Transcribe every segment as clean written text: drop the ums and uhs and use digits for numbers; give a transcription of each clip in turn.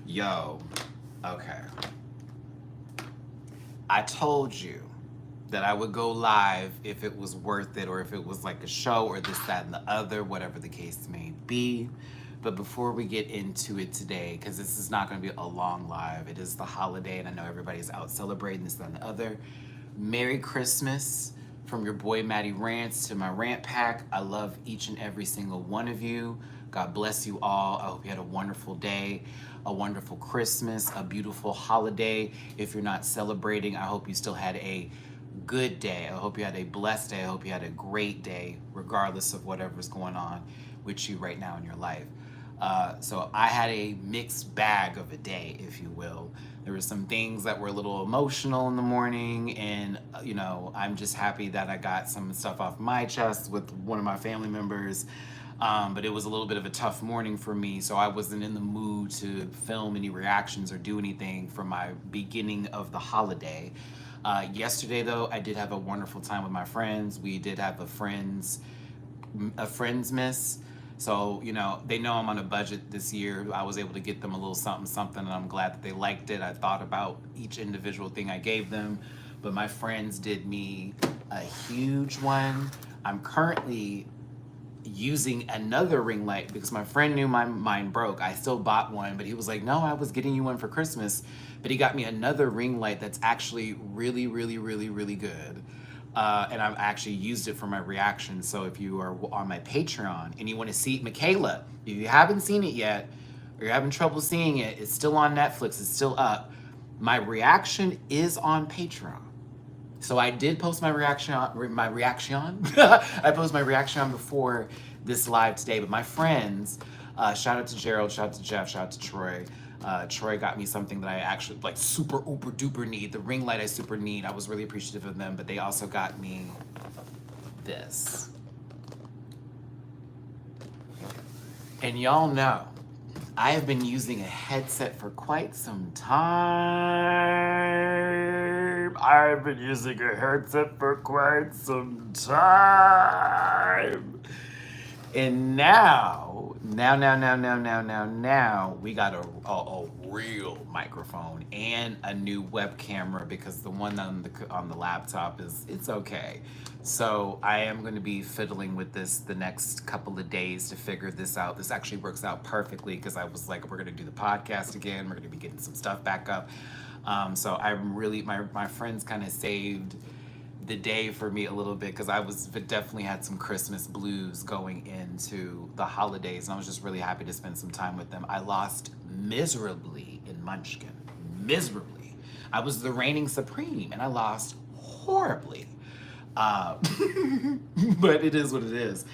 Yo, okay. I told you that I would go live if it was worth it or if it was like a show or this, that, and the other, whatever the case may be. But before we get into it today, because this is not going to be a long live, it is the holiday and I know everybody's out celebrating this, that, and the other. Merry Christmas from your boy Maddie Rants to my rant pack. I love each and every single one of you. God bless you all. I hope you had a wonderful day, a wonderful Christmas, a beautiful holiday. If you're not celebrating, I hope you still had a good day. I hope you had a blessed day. I hope you had a great day, regardless of whatever's going on with you right now in your life. So I had a mixed bag of a day, if you will. There were some things that were a little emotional in the morning, and I'm just happy that I got some stuff off my chest with one of my family members. But it was a little bit of a tough morning for me, so I wasn't in the mood to film any reactions or do anything for my beginning of the holiday. Yesterday, though, I did have a wonderful time with my friends. We did have a friends miss. So, they know I'm on a budget this year. I was able to get them a little something, and I'm glad that they liked it. I thought about each individual thing I gave them, but my friends did me a huge one. I'm currently using another ring light because my friend knew mine broke. I still bought one, but he was like, no, I was getting you one for Christmas. But he got me another ring light that's actually really, really, really, really good. And I've actually used it for my reaction. So if you are on my Patreon and you want to see Michaela, if you haven't seen it yet, or you're having trouble seeing it, it's still on Netflix, it's still up. My reaction is on Patreon. So I did post my reaction. I posted my reaction before this live today. But my friends, shout out to Gerald, shout out to Jeff, shout out to Troy. Troy got me something that I actually like super uber duper need. The ring light I super need. I was really appreciative of them, but they also got me this. And y'all know, I have been using a headset for quite some time. I've been using a headset for quite some time. And now, we got a real microphone and a new web camera because the one on the laptop it's okay. So I am going to be fiddling with this the next couple of days to figure this out. This actually works out perfectly because I was like, we're going to do the podcast again. We're going to be getting some stuff back up. So I'm really, my friends kind of saved the day for me a little bit because I definitely had some Christmas blues going into the holidays, and I was just really happy to spend some time with them. I lost miserably in Munchkin. Miserably. I was the reigning supreme and I lost horribly. But it is what it is.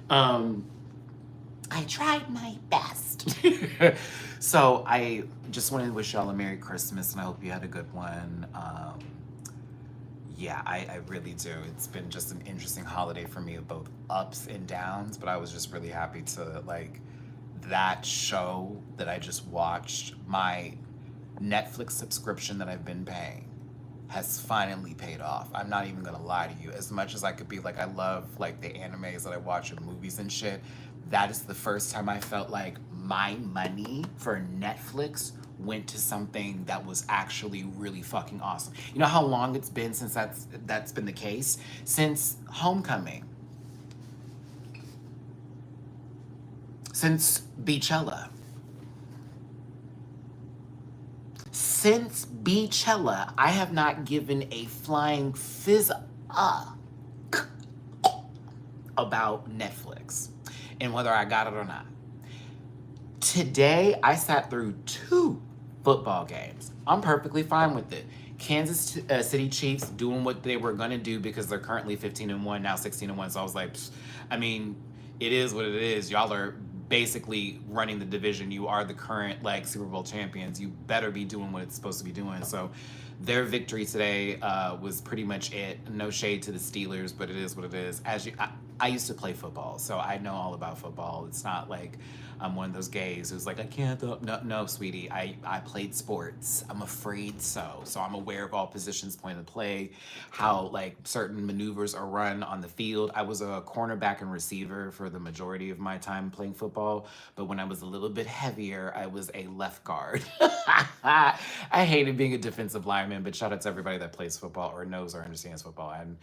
I tried my best. So I just wanted to wish y'all a Merry Christmas and I hope you had a good one. Yeah, I really do. It's been just an interesting holiday for me of both ups and downs, but I was just really happy to that show that I just watched. My Netflix subscription that I've been paying has finally paid off. I'm not even gonna lie to you. As much as I could be like, I love the animes that I watch and movies and shit, that is the first time I felt like my money for Netflix went to something that was actually really fucking awesome. You know how long it's been since that's been the case? Since Homecoming. Since Beachella. Since Beachella, I have not given a flying fizz about Netflix and whether I got it or not. Today, I sat through 2 football games. I'm perfectly fine with it. Kansas City Chiefs doing what they were gonna do because they're currently 15-1, now 16-1. So I was like, I mean, it is what it is. Y'all are basically running the division. You are the current Super Bowl champions. You better be doing what it's supposed to be doing. So their victory today was pretty much it. No shade to the Steelers, but it is what it is. I used to play football, so I know all about football. It's not like I'm one of those gays who's like, I can't. No, no, sweetie. I played sports. I'm afraid so. So I'm aware of all positions, point of play, how like certain maneuvers are run on the field. I was a cornerback and receiver for the majority of my time playing football, but when I was a little bit heavier, I was a left guard. I hated being a defensive lineman, but shout out to everybody that plays football or knows or understands football. And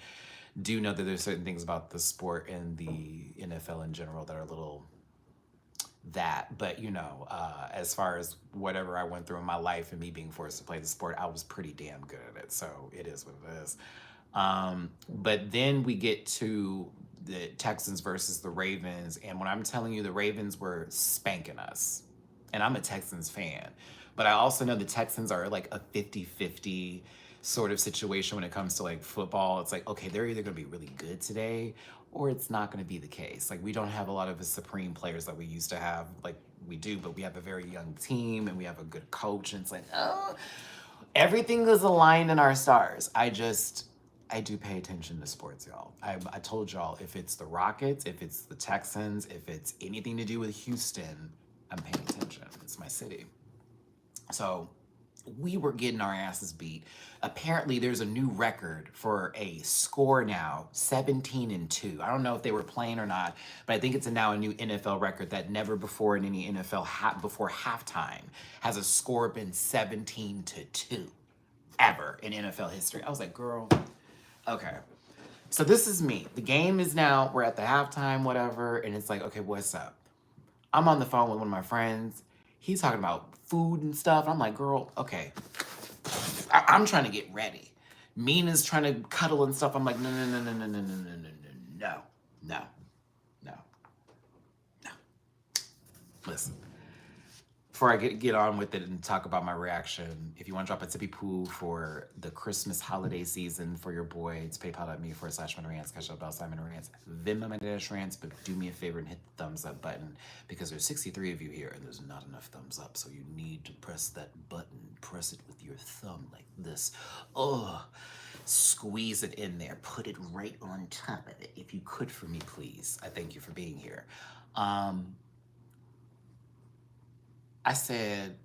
do know that there's certain things about the sport and the NFL in general that are a little that. But as far as whatever I went through in my life and me being forced to play the sport, I was pretty damn good at it. So it is what it is. But then we get to the Texans versus the Ravens. And when I'm telling you, the Ravens were spanking us. And I'm a Texans fan. But I also know the Texans are like a 50-50 sort of situation when it comes to like football. It's like, okay, they're either going to be really good today or it's not going to be the case. Like we don't have a lot of the supreme players that we used to have. Like we do, but we have a very young team and we have a good coach. And it's like, oh, everything is aligned in our stars. I do pay attention to sports, y'all. I told y'all, if it's the Rockets, if it's the Texans, if it's anything to do with Houston, I'm paying attention. It's my city. So we were getting our asses beat. Apparently, there's a new record for a score now, 17-2. I don't know if they were playing or not, but I think it's now a new NFL record that never before in any NFL before halftime has a score been 17-2 ever in NFL history. I was like, girl, okay. So this is me. The game is now, we're at the halftime, whatever, and it's like, okay, what's up? I'm on the phone with one of my friends. He's talking about food and stuff. I'm like, girl, okay. I'm trying to get ready. Mina's trying to cuddle and stuff. I'm like, no, no, no, no, no, no, no, no, no, no, no, no, no. Listen. Before I get on with it and talk about my reaction, if you want to drop a tippy poo for the Christmas holiday season for your boy, it's paypal.me/Rants, cash out Simon Rants, Venmo Rants, but do me a favor and hit the thumbs up button because there's 63 of you here and there's not enough thumbs up, so you need to press that button. Press it with your thumb like this. Oh, squeeze it in there. Put it right on top of it. If you could for me, please. I thank you for being here. I said,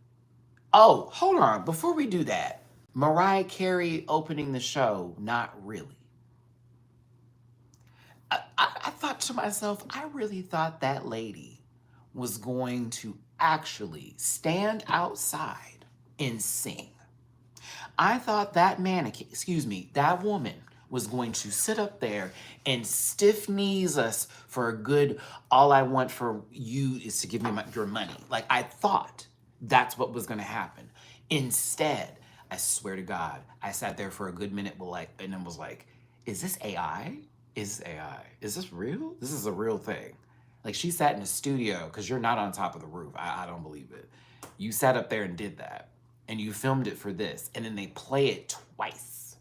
oh, hold on. Before we do that, Mariah Carey opening the show, not really. I thought to myself, I really thought that lady was going to actually stand outside and sing. I thought that that woman was going to sit up there and stiff knees us for a good, all I want for you is to give me your money. Like I thought that's what was gonna happen. Instead, I swear to God, I sat there for a good minute and then was like, is this AI? Is this AI? Is this real? This is a real thing. Like she sat in a studio, because you're not on top of the roof. I don't believe it. You sat up there and did that. And you filmed it for this. And then they play it twice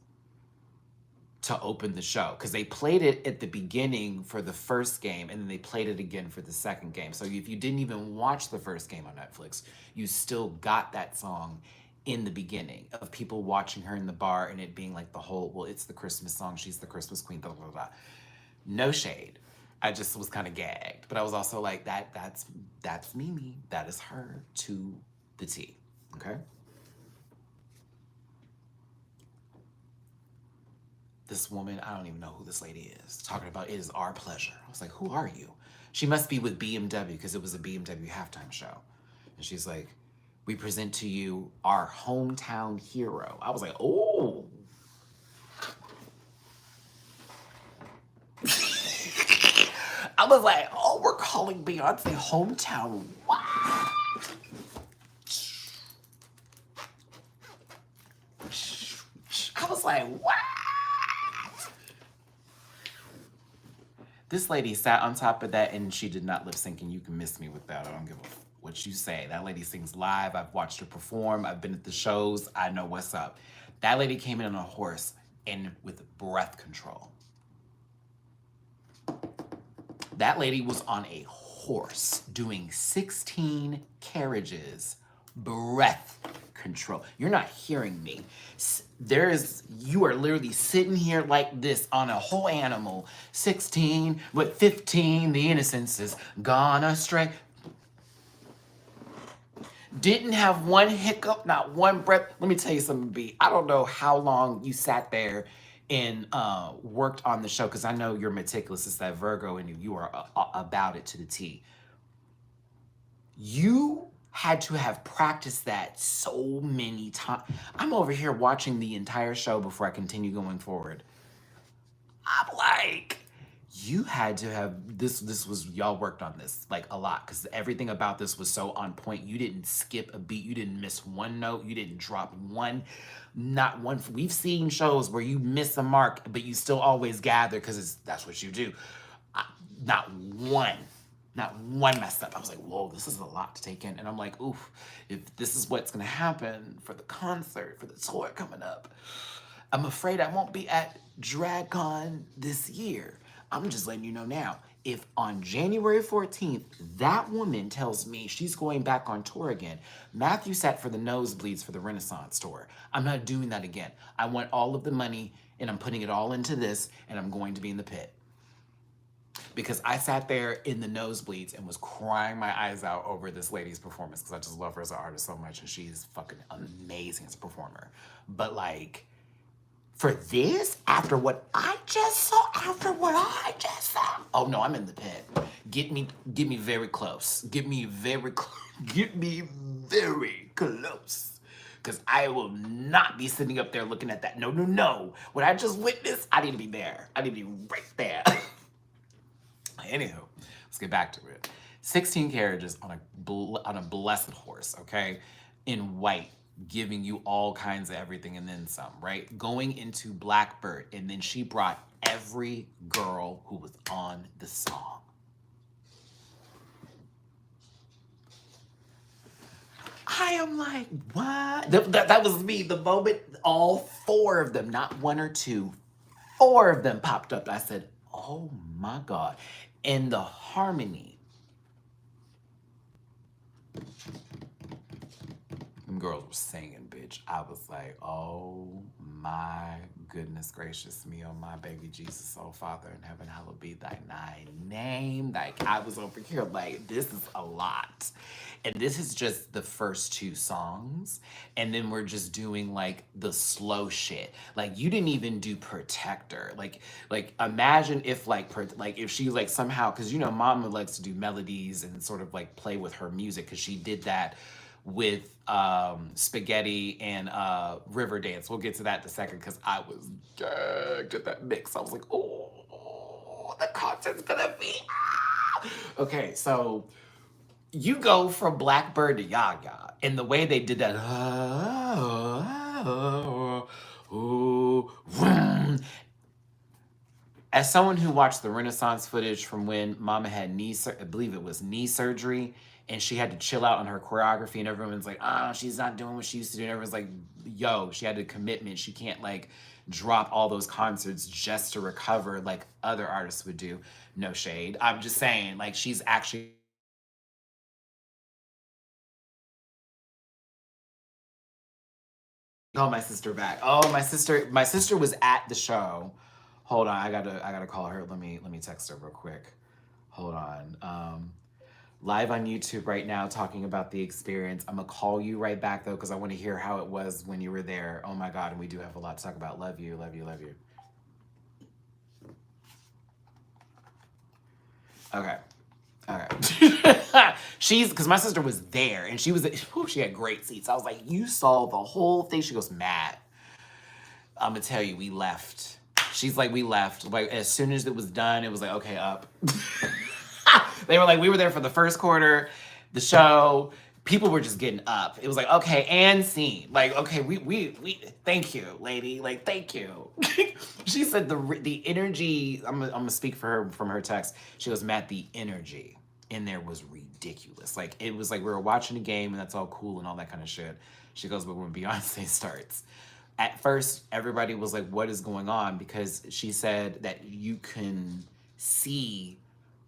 to open the show. Because they played it at the beginning for the first game, and then they played it again for the second game. So if you didn't even watch the first game on Netflix, you still got that song in the beginning of people watching her in the bar and it being like the whole, well, it's the Christmas song, she's the Christmas queen, blah, blah, blah. No shade. I just was kind of gagged. But I was also like, that's Mimi. That is her to the T. Okay? This woman, I don't even know who this lady is, talking about it is our pleasure. I was like, who are you? She must be with BMW because it was a BMW halftime show. And she's like, we present to you our hometown hero. I was like, oh. I was like, oh, we're calling Beyonce hometown. What? I was like, what? This lady sat on top of that and she did not lip sync, and you can miss me with that. I don't give a what you say. That lady sings live. I've watched her perform. I've been at the shows. I know what's up. That lady came in on a horse and with breath control. That lady was on a horse doing 16 carriages, breath control. You're not hearing me. you are literally sitting here like this on a whole animal. 16, but 15, the innocence is gone astray. Didn't have one hiccup, not one breath. Let me tell you something, B. I don't know how long you sat there and worked on the show, because I know you're meticulous. It's that Virgo in you. You are about it to the T. You had to have practiced that so many times. I'm over here watching the entire show before I continue going forward. I'm like, you had to have this was, y'all worked on this like a lot, because everything about this was so on point. You didn't skip a beat, you didn't miss one note, you didn't drop one, not one. We've seen shows where you miss a mark but you still always gather, because that's what you do. Not one messed up. I was like, whoa, this is a lot to take in. And I'm like, oof, if this is what's gonna happen for the concert, for the tour coming up, I'm afraid I won't be at DragCon this year. I'm just letting you know now. If on January 14th, that woman tells me she's going back on tour again, Matthew sat for the nosebleeds for the Renaissance tour. I'm not doing that again. I want all of the money and I'm putting it all into this, and I'm going to be in the pit. Because I sat there in the nosebleeds and was crying my eyes out over this lady's performance, because I just love her as an artist so much, and she's fucking amazing as a performer. But like, for this, after what I just saw, oh no, I'm in the pit. Get me very close. Get me very close. Because I will not be sitting up there looking at that. No. What I just witnessed, I need to be there. I need to be right there. Anywho, let's get back to it. 16 carriages on a blessed horse, okay? In white, giving you all kinds of everything and then some, right? Going into Blackbird, and then she brought every girl who was on the song. I am like, what? That was me. The moment all four of them, not one or two, four of them popped up. I said, oh my God. And the harmony. Them girls were singing, bitch. I was like, oh my goodness gracious me, oh my baby Jesus, oh Father in heaven, hallowed be thy name. Like, I was over here like, this is a lot. And this is just the first two songs. And then we're just doing like the slow shit. Like, you didn't even do Protector. Like imagine if if she like somehow, because you know Mama likes to do melodies and sort of like play with her music, because she did that with Spaghetti and Riverdance. We'll get to that in a second, because I was gagged at that mix. I was like, oh, the content's gonna be okay. So you go from Blackbird to Yaga, and the way they did that, as someone who watched the Renaissance footage from when Mama had I believe it was knee surgery, and she had to chill out on her choreography, and everyone's like, she's not doing what she used to do. And everyone's like, yo, she had a commitment. She can't like drop all those concerts just to recover like other artists would do. No shade. I'm just saying, like, she's actually call my sister back. Oh, my sister was at the show. Hold on, I gotta call her. Let me text her real quick. Hold on. Live on YouTube right now, talking about the experience. I'm gonna call you right back though, because I want to hear how it was when you were there. Oh my God, and we do have a lot to talk about. Love you. Okay. She's, because my sister was there, and she had great seats. I was like, you saw the whole thing? She goes, Matt, I'm gonna tell you, we left. She's like, we left. Like, as soon as it was done, it was like, okay, up. They were like, we were there for the first quarter, the show. People were just getting up. It was like, okay, and scene. Like, okay, we thank you, lady. Like, thank you. She said the energy, I'm gonna speak for her from her text. She goes, Matt, the energy in there was ridiculous. Like, it was like we were watching a game, and that's all cool and all that kind of shit. She goes, but when Beyonce starts, at first everybody was like, what is going on? Because she said that you can see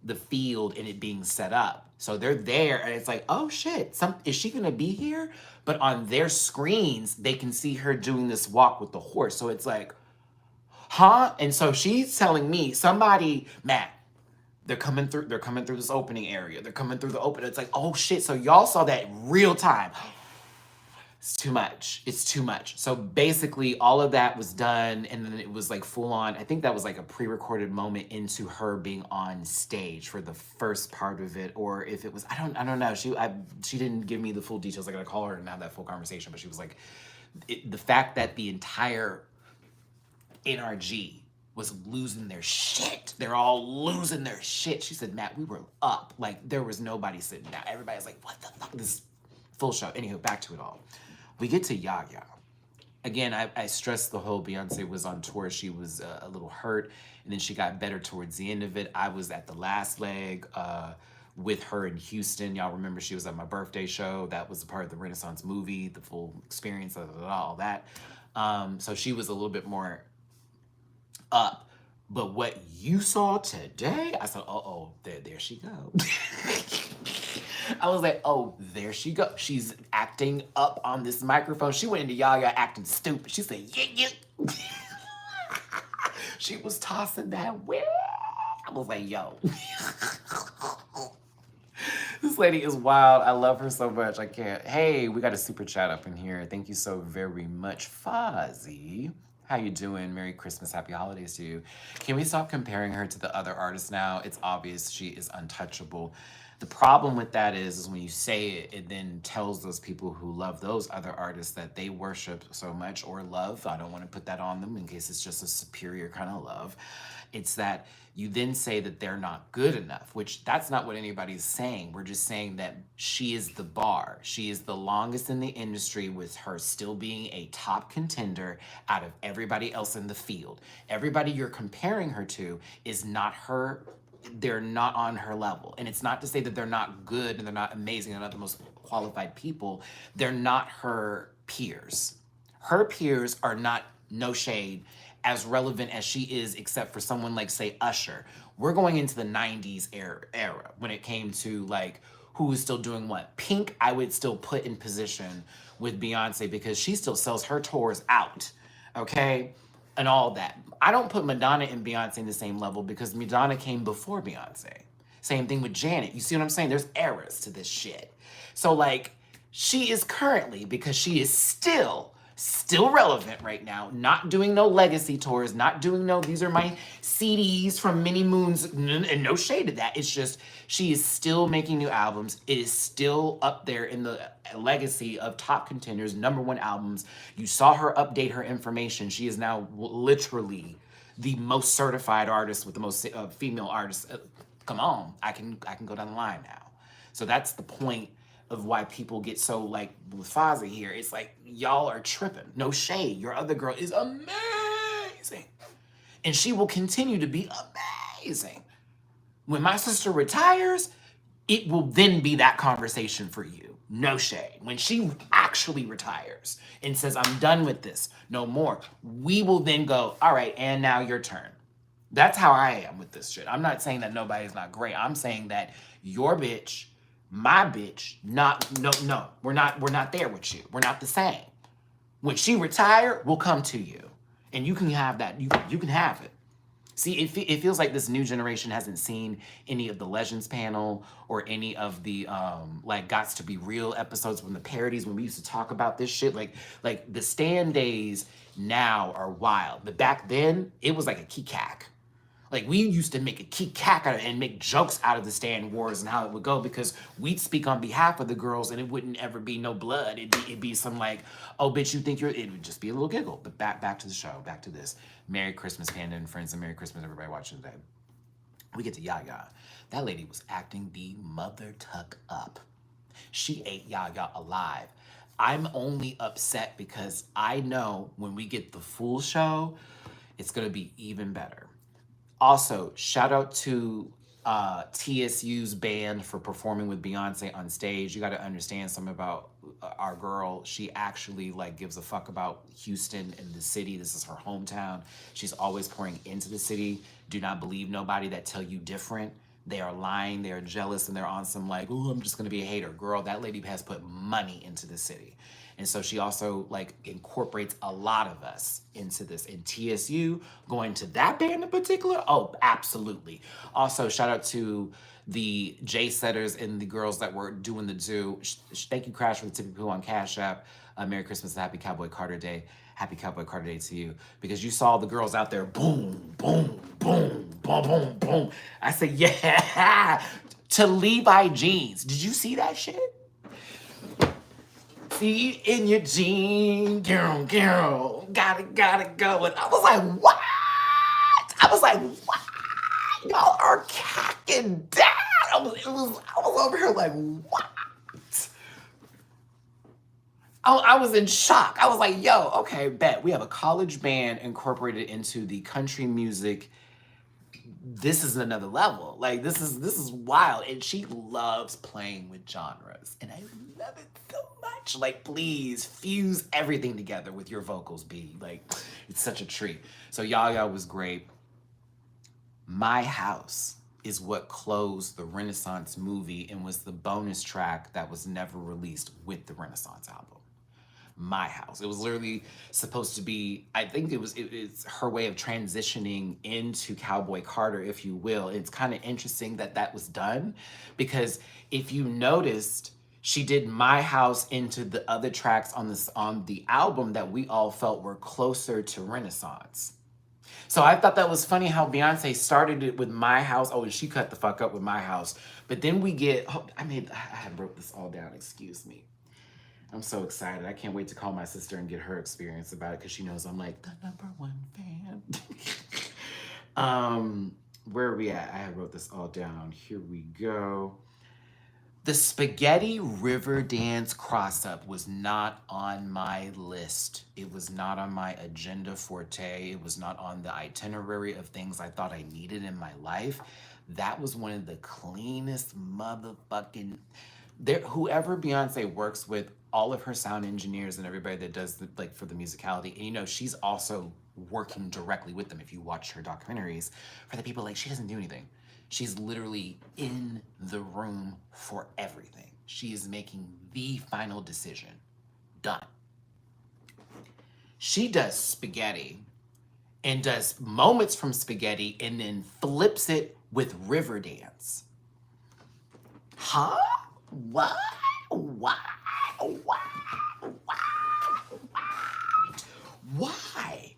the field and it being set up. So they're there and it's like, oh shit, is she gonna be here? But on their screens, they can see her doing this walk with the horse. So it's like, huh? And so she's telling me, somebody, Matt, they're coming through this opening area. They're coming through the open. It's like, oh shit. So y'all saw that real time. It's too much. It's too much. So basically all of that was done and then it was like full on. I think that was like a pre-recorded moment into her being on stage for the first part of it. Or if it was, I don't know. She didn't give me the full details. I gotta call her and have that full conversation. But she was like, the fact that the entire NRG was losing their shit. They're all losing their shit. She said, Matt, we were up. Like there was nobody sitting down. Everybody's like, what the fuck? This full show. Anywho, back to it all. We get to Yaya. Again, I stressed the whole Beyonce was on tour. She was a little hurt, and then she got better towards the end of it. I was at the last leg with her in Houston. Y'all remember she was at my birthday show. That was a part of the Renaissance movie, the full experience, all that. So she was a little bit more up. But what you saw today, I said, uh-oh, there she go. I was like, oh, there she go. She's acting up on this microphone. She went into Yaya acting stupid. She said, yeah. She was tossing that whip. I was like, yo. This lady is wild. I love her so much. I can't. Hey, we got a super chat up in here. Thank you so very much, Fozzie. How you doing? Merry Christmas, happy holidays to you. Can we stop comparing her to the other artists now? It's obvious she is untouchable. The problem with that is when you say it, it then tells those people who love those other artists that they worship so much or love. I don't want to put that on them in case it's just a superior kind of love. It's that you then say that they're not good enough, which that's not what anybody's saying. We're just saying that she is the bar. She is the longest in the industry with her still being a top contender out of everybody else in the field. Everybody you're comparing her to is not her. They're not on her level. And it's not to say that they're not good and they're not amazing, they're not the most qualified people. They're not her peers. Her peers are not, no shade, as relevant as she is, except for someone like, say, Usher. We're going into the 90s era when it came to like who is still doing what. Pink, I would still put in position with Beyonce because she still sells her tours out, okay? And all that. I don't put Madonna and Beyonce in the same level because Madonna came before Beyonce. Same thing with Janet. You see what I'm saying? There's eras to this shit. So like, she is currently, because she is still relevant right now, not doing no legacy tours, not doing no, these are my CDs from many moons, and no shade to that. It's just, she is still making new albums. It is still up there in the legacy of top contenders, #1 albums. You saw her update her information. She is now literally the most certified artist with the most female artists. Come on, I can go down the line now. So that's the point of why people get so like with Fozzie here. It's like, y'all are tripping. No shade. Your other girl is amazing. And she will continue to be amazing. When my sister retires, it will then be that conversation for you. No shade. When she actually retires and says, I'm done with this, no more, we will then go, all right, and now your turn. That's how I am with this shit. I'm not saying that nobody's not great. I'm saying that your bitch, my bitch, no, we're not there with you. We're not the same. When she retire, we'll come to you. And you can have that. You can have it. See, it feels like this new generation hasn't seen any of the Legends panel or any of the like Gots to Be Real episodes from the parodies when we used to talk about this shit. Like the stand days now are wild. But back then, it was like a kikak. Like we used to make a kikak out of it and make jokes out of the stand wars and how it would go because we'd speak on behalf of the girls and it wouldn't ever be no blood. It'd be some like, oh bitch, you think it would just be a little giggle. But back to the show, back to this. Merry Christmas, Panda and friends, and Merry Christmas everybody watching today. We get to Yaya. That lady was acting the mother tuck up. She ate Yaya alive. I'm only upset because I know when we get the full show, it's gonna be even better. Also, shout out to TSU's band for performing with Beyonce on stage. You got to understand something about our girl. She actually like gives a fuck about Houston and the city. This is her hometown. She's always pouring into the city. Do not believe nobody that tell you different. They are lying, they are jealous, and they're on some like, oh, I'm just gonna be a hater. Girl, that lady has put money into the city. And so she also like incorporates a lot of us into this. And TSU, going to that band in particular, oh, absolutely. Also, shout out to the J setters and the girls that were doing the do. Thank you, Crash, for the Tippy Poo on Cash App. Merry Christmas and Happy Cowboy Carter Day. Happy Cowboy Carter Day to you. Because you saw the girls out there, boom, boom, boom, boom, boom, boom. I said, yeah, to Levi jeans. Did you see that shit? See in your jeans, girl, gotta go. And I was like, what? I was like, what? Y'all are cacking down. I was over here like, what? I was in shock. I was like, yo, okay, bet. We have a college band incorporated into the country music. This is another level. Like, this is wild. And she loves playing with genres. And I love it so much. Like, please fuse everything together with your vocals, B. Like, it's such a treat. So Yaya was great. My House is what closed the Renaissance movie and was the bonus track that was never released with the Renaissance album. My House. It was literally supposed to be, I think it's her way of transitioning into Cowboy Carter, if you will. It's kind of interesting that that was done because if you noticed, she did My House into the other tracks on the album that we all felt were closer to Renaissance. So I thought that was funny how Beyonce started it with My House. Oh, and she cut the fuck up with My House. But then we get, I had wrote this all down, excuse me. I'm so excited. I can't wait to call my sister and get her experience about it because she knows I'm like the #1 fan. Where are we at? I wrote this all down. Here we go. The Spaghetti River Dance cross-up was not on my list. It was not on my agenda forte. It was not on the itinerary of things I thought I needed in my life. That was one of the cleanest motherfucking... whoever Beyonce works with, all of her sound engineers and everybody that does for the musicality, and you know, she's also working directly with them if you watch her documentaries. For the people, like, she doesn't do anything. She's literally in the room for everything. She is making the final decision. Done. She does Spaghetti and does moments from Spaghetti and then flips it with Riverdance. Huh? What? Why? Why?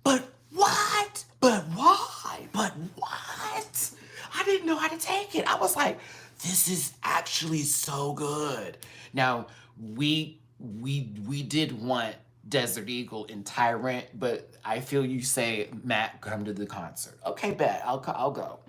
But what? But why? But what? I didn't know how to take it. I was like, this is actually so good. Now, we did want Desert Eagle and Tyrant, but I feel you say, Matt, come to the concert. Okay, bet. I'll go.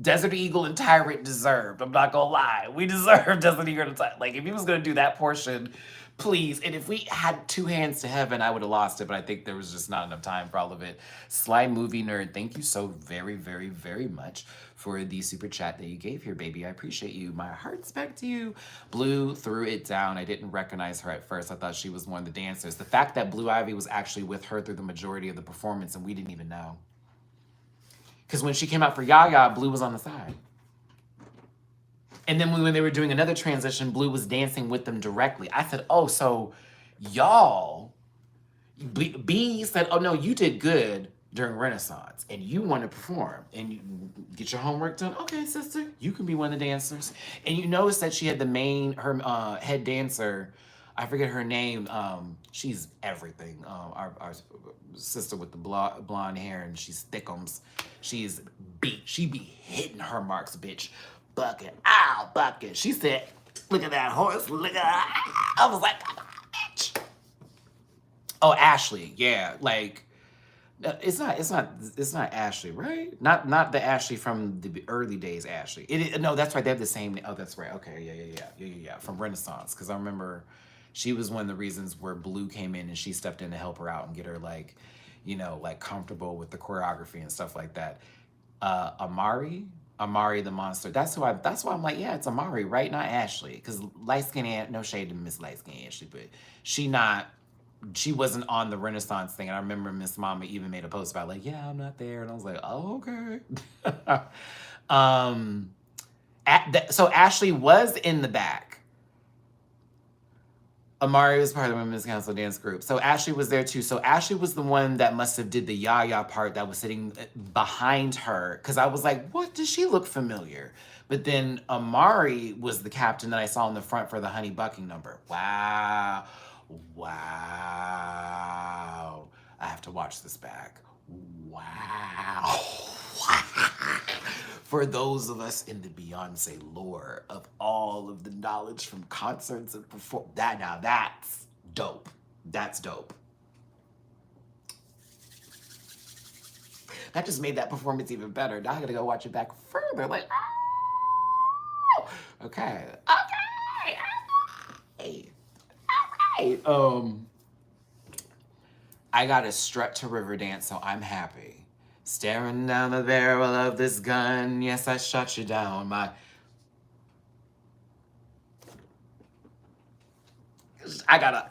Desert Eagle and Tyrant deserved. I'm not gonna lie. We deserved Desert Eagle and Tyrant. Like, if he was gonna do that portion, please. And if we had two hands to heaven, I would have lost it, but I think there was just not enough time for all of it. Sly Movie Nerd, thank you so very, very, very much for the super chat that you gave here, baby. I appreciate you. My heart's back to you. Blue threw it down. I didn't recognize her at first. I thought she was one of the dancers. The fact that Blue Ivy was actually with her through the majority of the performance and we didn't even know. Because when she came out for Yaya, Blue was on the side. And then when they were doing another transition, Blue was dancing with them directly. I said, oh, so y'all, B said, oh, no, you did good during Renaissance and you want to perform and you get your homework done. Okay, sister, you can be one of the dancers. And you notice that she had her head dancer, I forget her name. She's everything. Our sister with the blonde hair and she's thickums. She's beat. She be hitting her marks, bitch. Bucket, ow, bucket. She said, look at that horse, look at that. I was like, come on, bitch. Oh, Ashley, yeah, like, it's not Ashley, right? Not the Ashley from the early days, Ashley. No, that's right, they have the same name. Oh, that's right, okay, yeah, from Renaissance, because I remember she was one of the reasons where Blue came in and she stepped in to help her out and get her, like, you know, like, comfortable with the choreography and stuff like that. Amari the monster. That's why I'm like, yeah, it's Amari, right? Not Ashley. Because light skin, no shade to Miss Light Skin Ashley, but she wasn't on the Renaissance thing. And I remember Miss Mama even made a post about like, yeah, I'm not there. And I was like, oh, okay. So Ashley was in the back. Amari was part of the Women's Council dance group. So Ashley was there too. So Ashley was the one that must have did the Yaya part that was sitting behind her. Cause I was like, what, does she look familiar? But then Amari was the captain that I saw in the front for the Honey Bucking number. Wow. Wow. I have to watch this back. Wow. For those of us in the Beyonce lore of all of the knowledge from concerts and now that's dope. That's dope. That just made that performance even better. Now I gotta go watch it back further. Like, oh, okay. I got a strut to Riverdance, so I'm happy. Staring down the barrel of this gun, yes, I shot you down. I gotta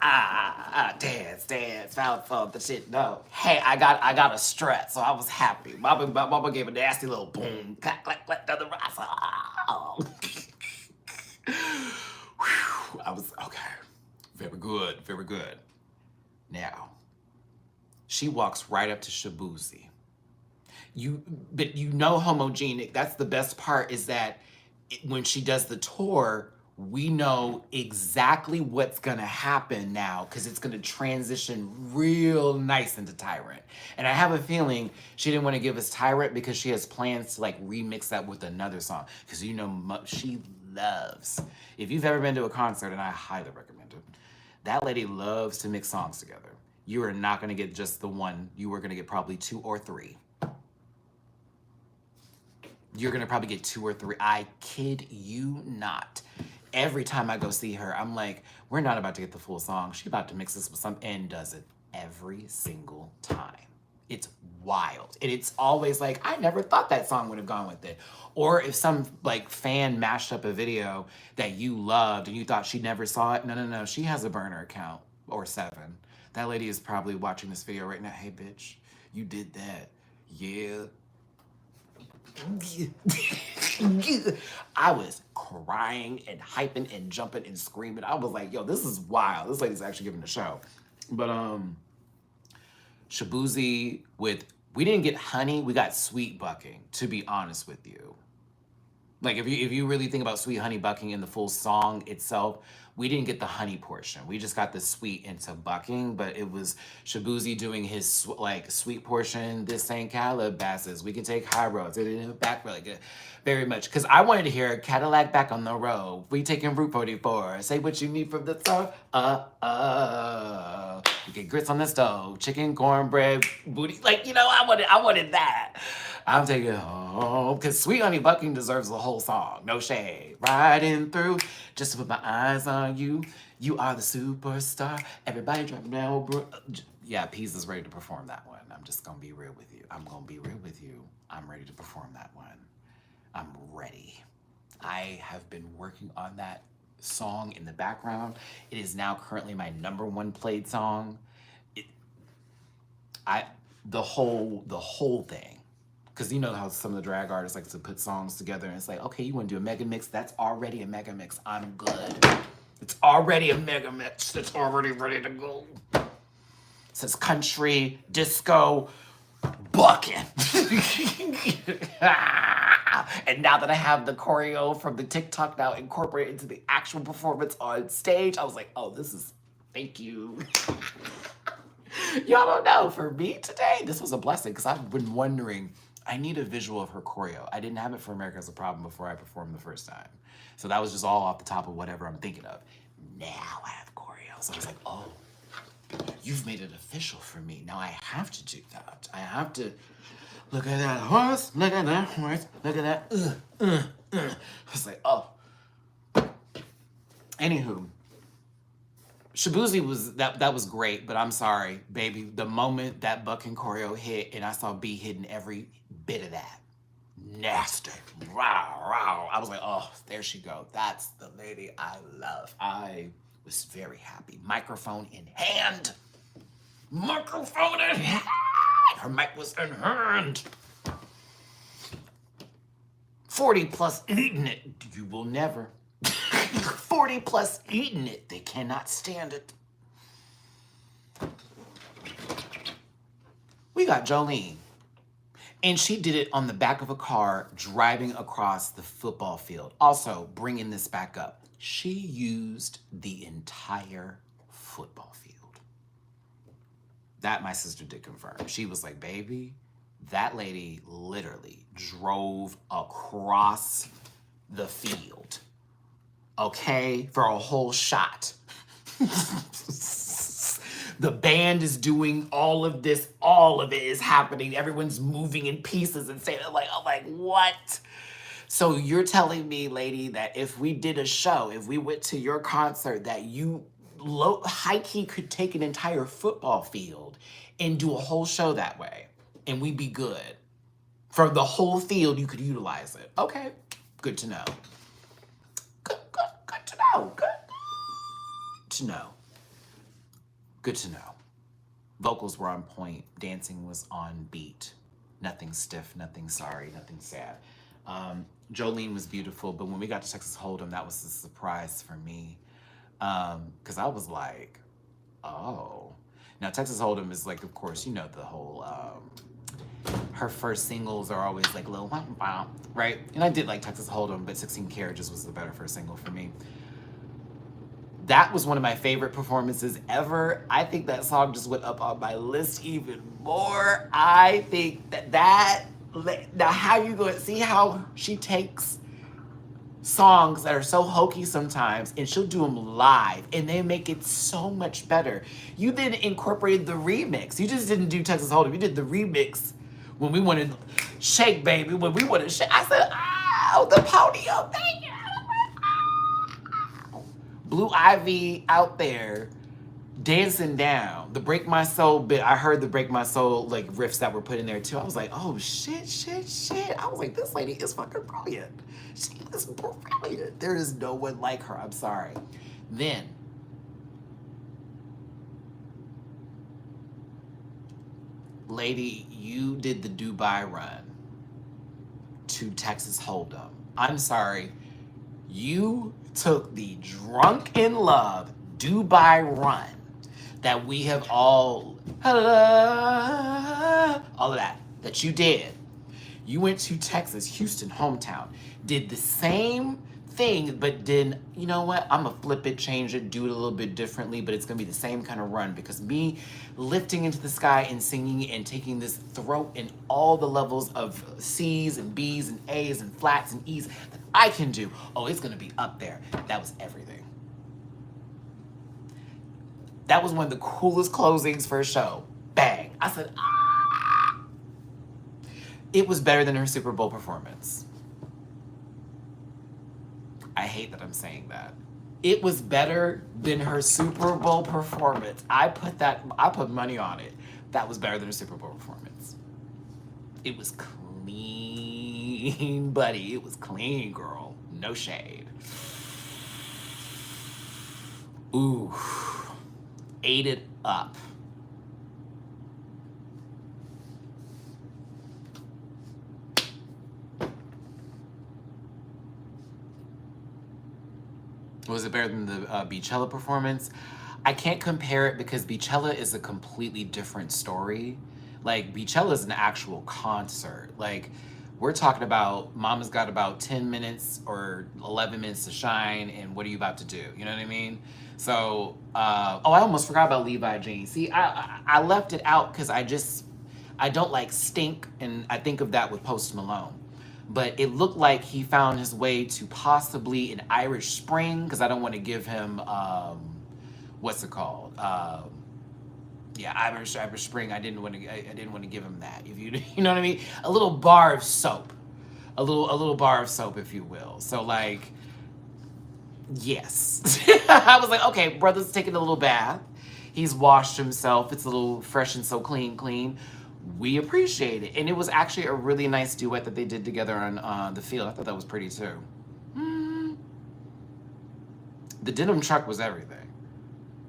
dance, found the shit. No, hey, I got a strut, so I was happy. Mama gave a nasty little boom, clack clack clack down the rock. Oh. I was okay. Very good, very good. Now, she walks right up to Shabuzi. But you know Homogenic. That's the best part is that when she does the tour, we know exactly what's gonna happen now because it's gonna transition real nice into Tyrant. And I have a feeling she didn't want to give us Tyrant because she has plans to like remix that with another song. Because you know she loves. If you've ever been to a concert, and I highly recommend it, that lady loves to mix songs together. You are not gonna get just the one. You are gonna get probably 2 or 3. You're gonna probably get 2 or 3. I kid you not. Every time I go see her, I'm like, we're not about to get the full song. She's about to mix this with some, and does it every single time. It's wild. And it's always like, I never thought that song would have gone with it. Or if some like fan mashed up a video that you loved and you thought she never saw it, no. She has a burner account or 7. That lady is probably watching this video right now. Hey, bitch, you did that. Yeah. I was crying and hyping and jumping and screaming. I was like, yo, this is wild. This lady's actually giving a show. But Shabuzi we didn't get honey, we got sweet bucking, to be honest with you. Like if you really think about sweet honey bucking in the full song itself, we didn't get the honey portion. We just got the sweet into bucking, but it was Shabuzi doing his like sweet portion. This ain't Calabasas. We can take high roads. Back really good. Very much. Because I wanted to hear Cadillac back on the road. We taking Route 44. Say what you need from the top. We get grits on the stove. Chicken, cornbread, booty. Like, you know, I wanted that. I'm taking it home. Because Sweet Honey Bucking deserves the whole song. No shade. Riding through just to put my eyes on you. You are the superstar. Everybody drop down. Yeah, Peas is ready to perform that one. I'm just going to be real with you. I'm going to be real with you. I'm ready to perform that one. I'm ready. I have been working on that song in the background. It is now currently my #1 played song. The whole thing. Because you know how some of the drag artists like to put songs together and it's like, okay, you want to do a mega mix? That's already a mega mix. I'm good. It's already a mega mix. It's already ready to go. It says country, disco, bucking. And now that I have the choreo from the TikTok now incorporated into the actual performance on stage, I was like, oh, thank you. Y'all don't know. For me today, this was a blessing because I've been wondering, I need a visual of her choreo. I didn't have it for America Has a Problem before I performed the first time. So that was just all off the top of whatever I'm thinking of. Now I have choreo. So I was like, oh, you've made it official for me. Now I have to do that. I have to look at that horse, look at that horse, look at that. I was like, oh. Anywho, Shabuzi that was great, but I'm sorry, baby. The moment that bucking choreo hit and I saw B hitting every bit of that, nasty, wow. I was like, oh, there she go. That's the lady I love. I was very happy. Microphone in hand. Microphone in hand. Her mic was in hand. 40 plus eating it, you will never. 40 plus eating it, they cannot stand it. We got Jolene. And she did it on the back of a car driving across the football field. Also, bringing this back up, she used the entire football field. That my sister did confirm. She was like, baby, that lady literally drove across the field, okay, for a whole shot. The band is doing all of this. All of it is happening. Everyone's moving in pieces and saying, like, I'm like, what? So you're telling me, lady, that if we did a show, if we went to your concert, that you high-key could take an entire football field and do a whole show that way, and we'd be good. For the whole field, you could utilize it. Okay, good to know. Good to know. Good to know. Good to know. Vocals were on point. Dancing was on beat. Nothing stiff, nothing sorry, nothing sad. Jolene was beautiful, but when we got to Texas Hold'em, that was a surprise for me. Because I was like, oh. Now, Texas Hold'em is like, of course, you know, the whole, her first singles are always like, little wow, right? And I did like Texas Hold'em, but 16 Carriages was the better first single for me. That was one of my favorite performances ever. I think that song just went up on my list even more. I think that now how you going to see how she takes songs that are so hokey sometimes and she'll do them live and they make it so much better. You then incorporated the remix. You just didn't do Texas Hold'em. You did the remix when we wanted Shake Baby, when we wanted Shake. I said, ow, the podium, thank you. Blue Ivy out there dancing down. The Break My Soul bit, I heard the Break My Soul like riffs that were put in there too. I was like, oh shit. I was like, this lady is fucking brilliant. She is brilliant. There is no one like her. I'm sorry. Then, lady, you did the Dubai run to Texas Hold'em. I'm sorry. You took the Drunk in Love Dubai run that we have all of that you did. You went to Texas, Houston, hometown, did the same thing, but then, you know what? I'm gonna flip it, change it, do it a little bit differently, but it's gonna be the same kind of run because me lifting into the sky and singing and taking this throat in all the levels of C's and B's and A's and flats and E's that I can do. Oh, it's gonna be up there. That was everything. That was one of the coolest closings for a show. Bang. I said, ah. It was better than her Super Bowl performance. I hate that I'm saying that. It was better than her Super Bowl performance. I put money on it. That was better than her Super Bowl performance. It was clean, buddy. It was clean, girl. No shade. Ooh. Ate it up. Was it better than the Beachella performance? I can't compare it because Beachella is a completely different story. Like, Beachella is an actual concert. Like, we're talking about Mama's got about 10 minutes or 11 minutes to shine, and what are you about to do? You know what I mean? So, I almost forgot about Levi Jean. See, I left it out because I don't like Stink, and I think of that with Post Malone. But it looked like he found his way to possibly an Irish Spring, because I don't want to give him, what's it called? Yeah, Irish Spring. I didn't want to give him that. If you know what I mean, a little bar of soap, a little bar of soap, if you will. So like, yes, I was like, okay, brother's taking a little bath. He's washed himself. It's a little fresh and so clean. We appreciate it. And it was actually a really nice duet that they did together on the field. I thought that was pretty too. The denim truck was everything.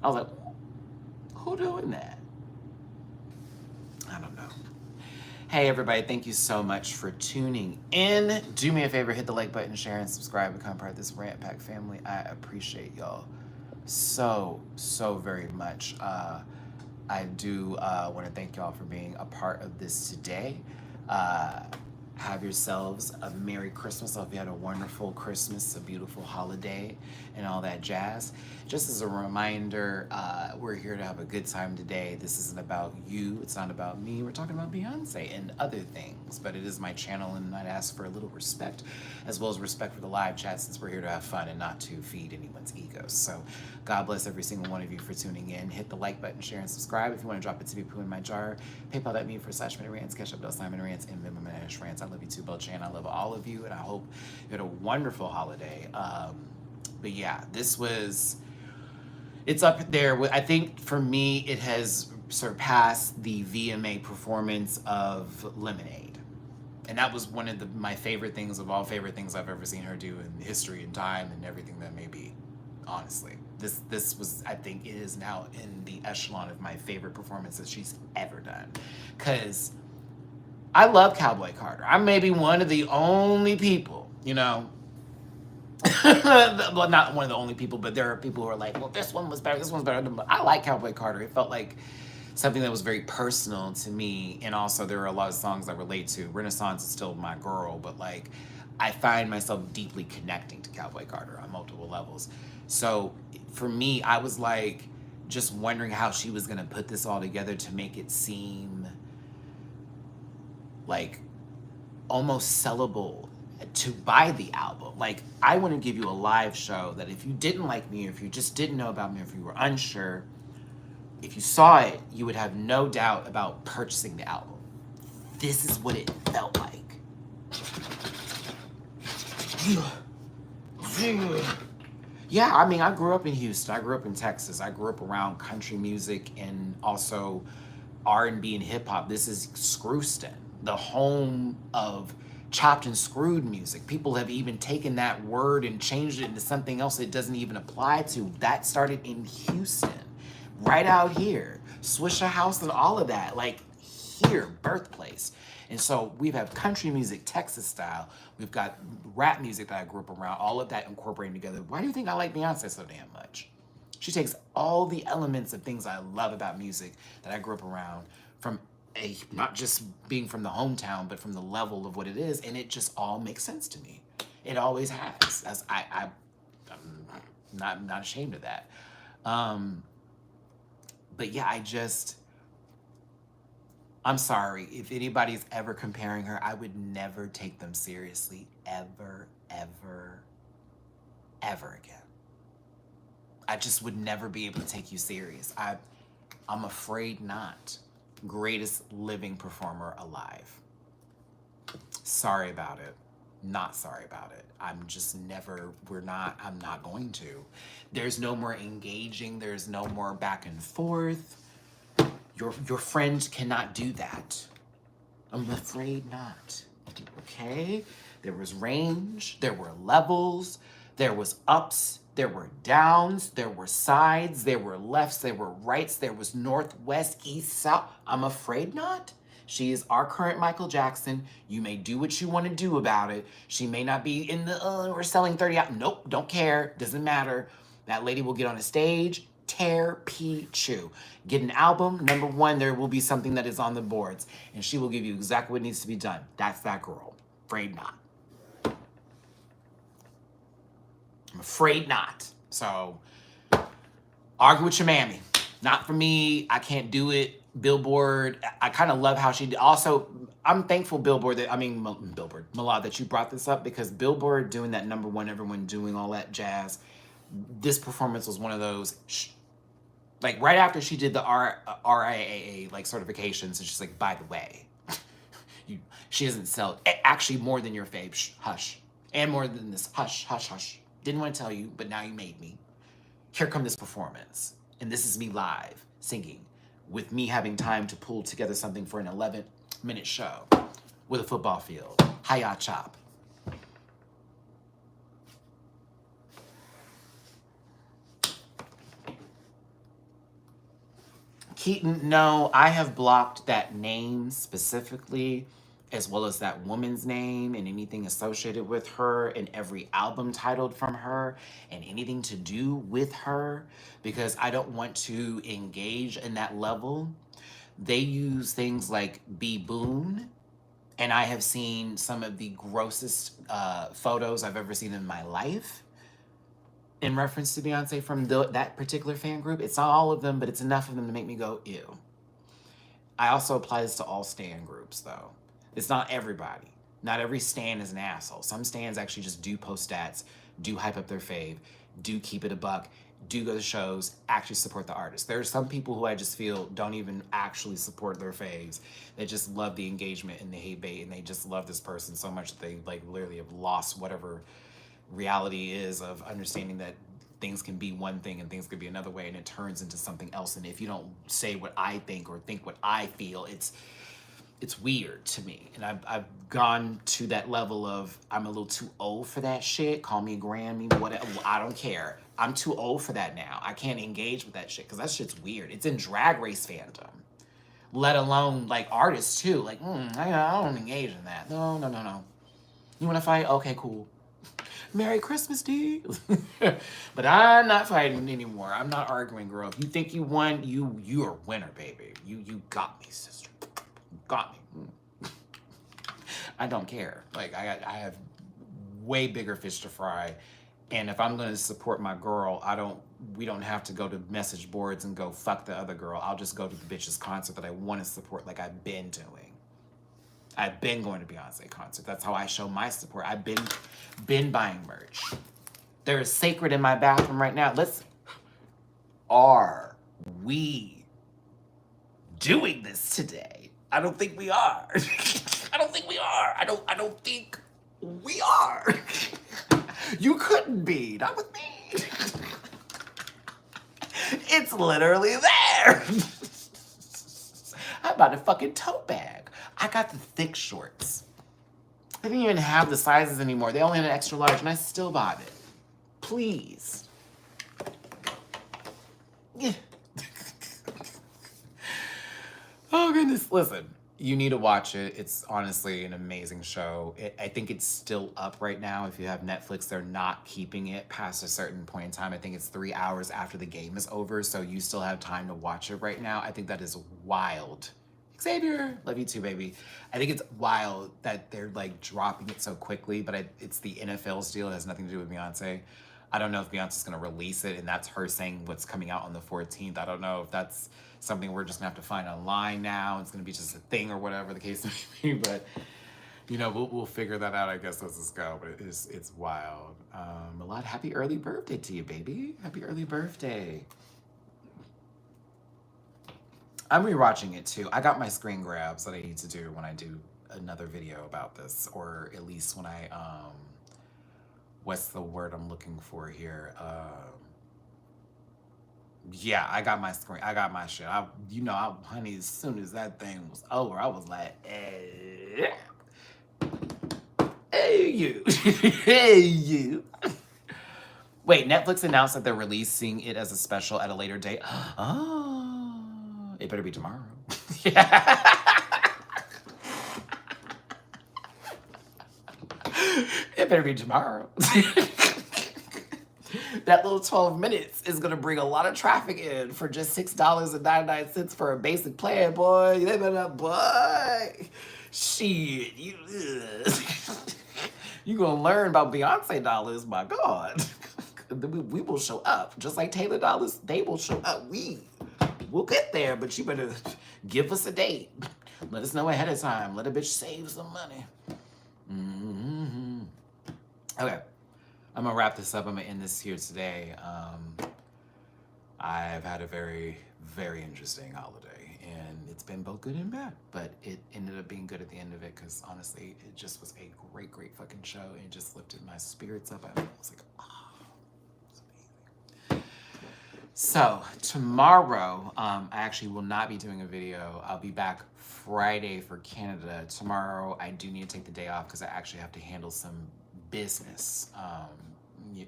I was like, who doing that? I don't know. Hey everybody, thank you so much for tuning in. Do me a favor, hit the like button, share, and subscribe, become part of this Rant Pack family. I appreciate y'all so very much. I do want to thank y'all for being a part of this today. Have yourselves a Merry Christmas. I hope you had a wonderful Christmas, a beautiful holiday, and all that jazz. Just as a reminder, we're here to have a good time today. This isn't about you. It's not about me. We're talking about Beyonce and other things, but it is my channel, and I'd ask for a little respect, as well as respect for the live chat, since we're here to have fun and not to feed anyone's egos. So God bless every single one of you for tuning in. Hit the like button, share, and subscribe. If you want to drop a tippy poo in my jar, paypal.me/minute rants, cash up Simon Rants, and Minute Rants. I love you too, Belchan. I love all of you, and I hope you had a wonderful holiday. But yeah, this was, it's up there. I think for me, it has surpassed the VMA performance of Lemonade. And that was one of my favorite things of all favorite things I've ever seen her do in history and time and everything that may be, honestly. This was, I think it is now in the echelon of my favorite performances she's ever done. Because I love Cowboy Carter. I'm maybe one of the only people, you know, well, not one of the only people, but there are people who are like, well, this one was better, this one's better. But I like Cowboy Carter. It felt like something that was very personal to me. And also there are a lot of songs I relate to. Renaissance is still my girl, but like I find myself deeply connecting to Cowboy Carter on multiple levels. So for me, I was like just wondering how she was gonna put this all together to make it seem like almost sellable to buy the album. Like, I want to give you a live show that if you didn't like me, or if you just didn't know about me, or if you were unsure, if you saw it, you would have no doubt about purchasing the album. This is what it felt like. Yeah, I mean, I grew up in Houston. I grew up in Texas. I grew up around country music and also R&B and hip hop. This is Screwston, the home of chopped and screwed music. People have even taken that word and changed it into something else it doesn't even apply to. That started in Houston, right out here. Swisher House and all of that, like here, birthplace. And so we have country music, Texas style. We've got rap music that I grew up around, all of that incorporated together. Why do you think I like Beyonce so damn much? She takes all the elements of things I love about music that I grew up around, from not just being from the hometown, but from the level of what it is, and it just all makes sense to me. It always has. I'm not ashamed of that. But yeah, I'm sorry. If anybody's ever comparing her, I would never take them seriously, ever again. I just would never be able to take you serious. I'm afraid not. Greatest living performer alive. Sorry about it. Not sorry about it. I'm not going to. There's no more engaging. There's no more back and forth. Your friend cannot do that. I'm afraid not. Okay? There was range. There were levels. There was ups. There were downs, there were sides, there were lefts, there were rights, there was north, west, east, south. I'm afraid not. She is our current Michael Jackson. You may do what you want to do about it. She may not be in the, we're selling 30 out. Nope, don't care, doesn't matter. That lady will get on a stage, tear, pee, chew. Get an album, number one, there will be something that is on the boards, and she will give you exactly what needs to be done. That's that girl. Afraid not. I'm afraid not. So, argue with your mammy. Not for me. I can't do it. Billboard. I kind of love how she did. Also, I'm thankful Billboard, Malad, that you brought this up, because Billboard doing that number one, everyone doing all that jazz, this performance was one of those, like right after she did the RIAA like certifications, and she's like, by the way, she doesn't sell actually more than your fave. Hush. And more than this. Hush, hush, hush. Didn't want to tell you, but now you made me. Here come this performance. And this is me live singing, with me having time to pull together something for an 11-minute show with a football field. Hi-ya chop. No, I have blocked that name specifically, as well as that woman's name and anything associated with her and every album titled from her and anything to do with her, because I don't want to engage in that level. They use things like Be Boon, and I have seen some of the grossest photos I've ever seen in my life in reference to Beyonce from that particular fan group. It's not all of them, but it's enough of them to make me go, ew. I also apply this to all stan groups, though. It's not everybody. Not every stan is an asshole. Some stans actually just do post stats, do hype up their fave, do keep it a buck, do go to shows, actually support the artist. There are some people who I just feel don't even actually support their faves. They just love the engagement and the hate bait, and they just love this person so much that they like literally have lost whatever reality is of understanding that things can be one thing and things could be another way, and it turns into something else. And if you don't say what I think or think what I feel, it's weird to me. And I've gone to that level of, I'm a little too old for that shit. Call me Grammy, whatever. I don't care. I'm too old for that now. I can't engage with that shit because that shit's weird. It's in Drag Race fandom, let alone like artists too. Like, I don't engage in that. No. You want to fight? Okay, cool. Merry Christmas, D. But I'm not fighting anymore. I'm not arguing, girl. If you think you won, you're a winner, baby. You got me, sister. You got me. I don't care. Like, I have way bigger fish to fry. And if I'm gonna support my girl, we don't have to go to message boards and go fuck the other girl. I'll just go to the bitch's concert that I want to support, like I've been doing. I've been going to Beyonce concerts. That's how I show my support. I've been buying merch. There is Sacred in my bathroom right now. Are we doing this today? I don't think we are. I don't think we are. I don't think we are. You couldn't be. Not with me. It's literally there. I bought a fucking tote bag. I got the thick shorts. They didn't even have the sizes anymore. They only had an extra large, and I still bought it. Please. Yeah. Oh, goodness. Listen, you need to watch it. It's honestly an amazing show. I think it's still up right now. If you have Netflix, they're not keeping it past a certain point in time. I think it's 3 hours after the game is over, so you still have time to watch it right now. I think that is wild. Xavier, love you too, baby. I think it's wild that they're like dropping it so quickly, but it's the NFL's deal. It has nothing to do with Beyonce. I don't know if Beyonce's gonna release it, and that's her saying what's coming out on the 14th. I don't know if that's something we're just gonna have to find online now. It's gonna be just a thing or whatever the case may be, but you know, we'll figure that out, I guess, as this go. But it's wild. A lot. Happy early birthday to you, baby. Happy early birthday. I'm rewatching it too. I got my screen grabs that I need to do when I do another video about this, or at least when I what's the word I'm looking for here? Yeah, I got my screen. I got my shit. Honey, as soon as that thing was over, I was like, hey you, hey you. Wait, Netflix announced that they're releasing it as a special at a later date. Oh, it better be tomorrow. It better be tomorrow. That little 12 minutes is gonna bring a lot of traffic in for just $6.99 for a basic plan, boy. They better, boy. Shit, you gonna learn about Beyonce dollars, my God. We will show up. Just like Taylor dollars, they will show up. We'll get there, but you better give us a date. Let us know ahead of time. Let a bitch save some money. Mm-hmm. Okay, I'm gonna wrap this up. I'm gonna end this here today. I've had a very, very interesting holiday, and it's been both good and bad, but it ended up being good at the end of it, because honestly, it just was a great, great fucking show, and it just lifted my spirits up. I was like, oh. So tomorrow, I actually will not be doing a video. I'll be back Friday for Canada. Tomorrow, I do need to take the day off because I actually have to handle some business.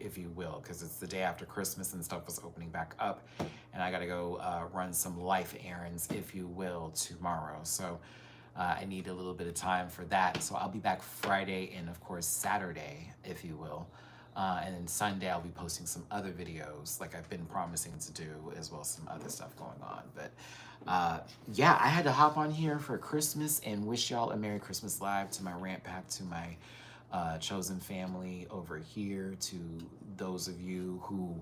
if you will, because it's the day after Christmas and stuff was opening back up, and I got to go run some life errands, if you will, tomorrow. So I need a little bit of time for that. So I'll be back Friday and, of course, Saturday, if you will. And then Sunday, I'll be posting some other videos like I've been promising to do, as well as some other stuff going on. But yeah, I had to hop on here for Christmas and wish y'all a Merry Christmas Live, to my rant pack, to my chosen family over here, to those of you who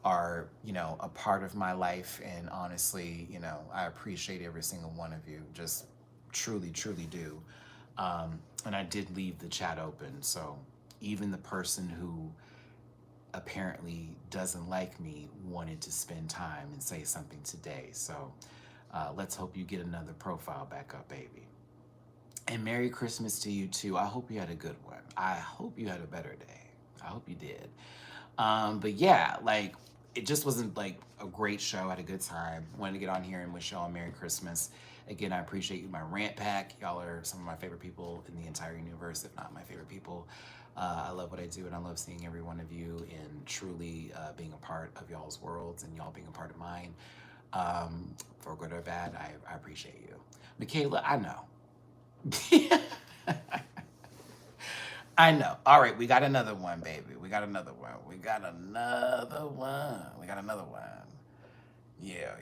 are, you know, a part of my life. And honestly, you know, I appreciate every single one of you. Just truly, truly do. And I did leave the chat open. So even the person who apparently doesn't like me wanted to spend time and say something today. So let's hope you get another profile back up, baby. And Merry Christmas to you too. I hope you had a good one. I hope you had a better day. I hope you did. But yeah, like, it just wasn't like a great show. I had a good time. Wanted to get on here and wish y'all a Merry Christmas. Again, I appreciate you, my rant pack. Y'all are some of my favorite people in the entire universe, if not my favorite people. I love what I do, and I love seeing every one of you and truly being a part of y'all's worlds and y'all being a part of mine. For good or bad, I appreciate you. Michaela, I know. I know. All right, we got another one, baby. We got another one. We got another one. We got another one. Yeah.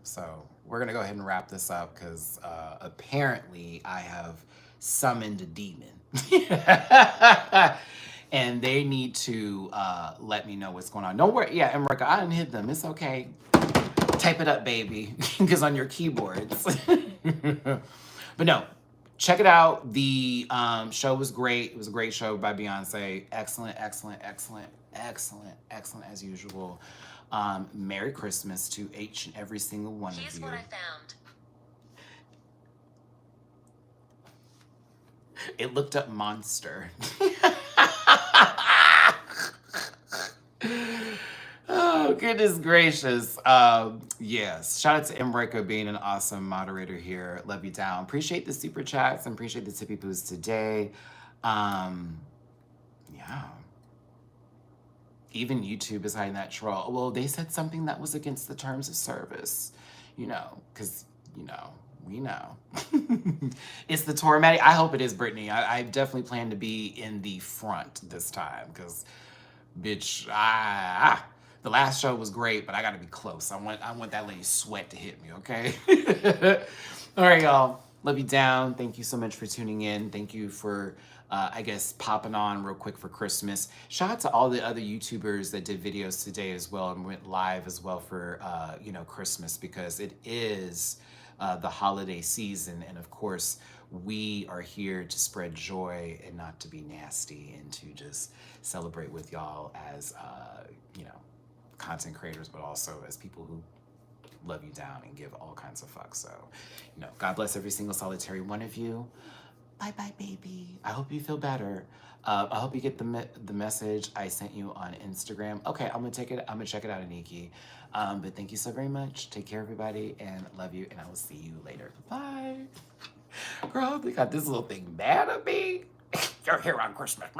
So we're going to go ahead and wrap this up because apparently I have summoned a demon. And they need to let me know what's going on. Don't worry. Yeah, Emrica, I didn't hit them. It's okay. Type it up, baby, because on your keyboards. But no, check it out. The show was great. It was a great show by Beyonce. Excellent as usual. Merry Christmas to each and every single one of you. Here's what I found. It looked up monster. Oh, goodness gracious. Yes. Shout out to Emrica being an awesome moderator here. Love you down. Appreciate the super chats and appreciate the tippy poos today. Yeah. Even YouTube is hiding that troll. Well, they said something that was against the terms of service, you know, because, you know, we know. It's the Tormatic. I hope it is, Brittany. I definitely plan to be in the front this time because, bitch, the last show was great, but I got to be close. I want that lady's sweat to hit me, okay? All right, y'all. Love you down. Thank you so much for tuning in. Thank you for, I guess, popping on real quick for Christmas. Shout out to all the other YouTubers that did videos today as well and went live as well for, you know, Christmas, because it is the holiday season. And of course, we are here to spread joy and not to be nasty and to just celebrate with y'all as, you know, content creators, but also as people who love you down and give all kinds of fucks. So, you know, God bless every single solitary one of you. Bye, baby. I hope you feel better. I hope you get the message I sent you on Instagram. Okay, I'm gonna check it out, Aniki. But thank you so very much. Take care, everybody, and love you, and I will see you later. Bye. Girl, they got this little thing mad at me. You're here on Christmas.